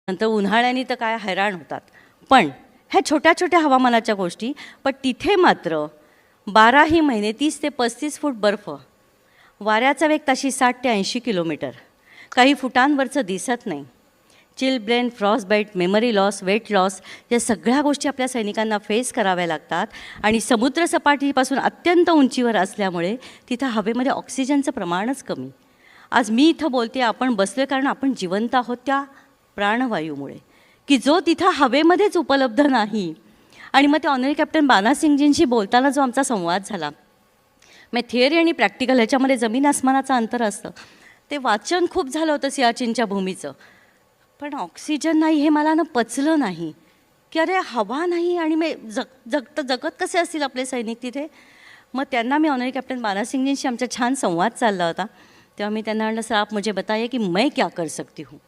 नंतर उन्हाळ्याने तर काय हैराण होतात. पण ह्या छोट्या छोट्या हवामानाच्या गोष्टी, पण तिथे मात्र 12ही महिने 30 ते 35 फूट बर्फ, वाऱ्याचा वेग ताशी 60 ते 80 किलोमीटर, काही फुटांवरचं दिसत नाही, chill brain, frostbite, memory loss, weight loss, या सगळ्या गोष्टी आपल्या सैनिकांना फेस कराव्या लागतात. आणि समुद्रसपाटीपासून अत्यंत उंचीवर असल्यामुळे तिथं हवेमध्ये ऑक्सिजनचं प्रमाणच कमी. आज मी इथं बोलते, आपण बसलो कारण आपण जिवंत आहोत त्या प्राणवायूमुळे, की जो तिथं हवेमध्येच उपलब्ध नाही. आणि मग ते ऑनरी कॅप्टन बानासिंगजींशी बोलताना जो आमचा संवाद झाला, मग थिअरी आणि प्रॅक्टिकल ह्याच्यामध्ये जमीन आसमानाचं अंतर असतं. ते वाचन खूप झालं होतं सियाचीनच्या भूमीचं, पण ऑक्सिजन नाही हे मला पचलं नाही, की अरे हवा नाही आणि मी जगत कसे असतील आपले सैनिक तिथे. मग त्यांना मी ऑनरी कॅप्टन बानासिंगजींशी आमचा छान संवाद चालला होता, तेव्हा मी त्यांना म्हणलं, सर आप मुझे बताइए कि मैं क्या कर सकती हूँ.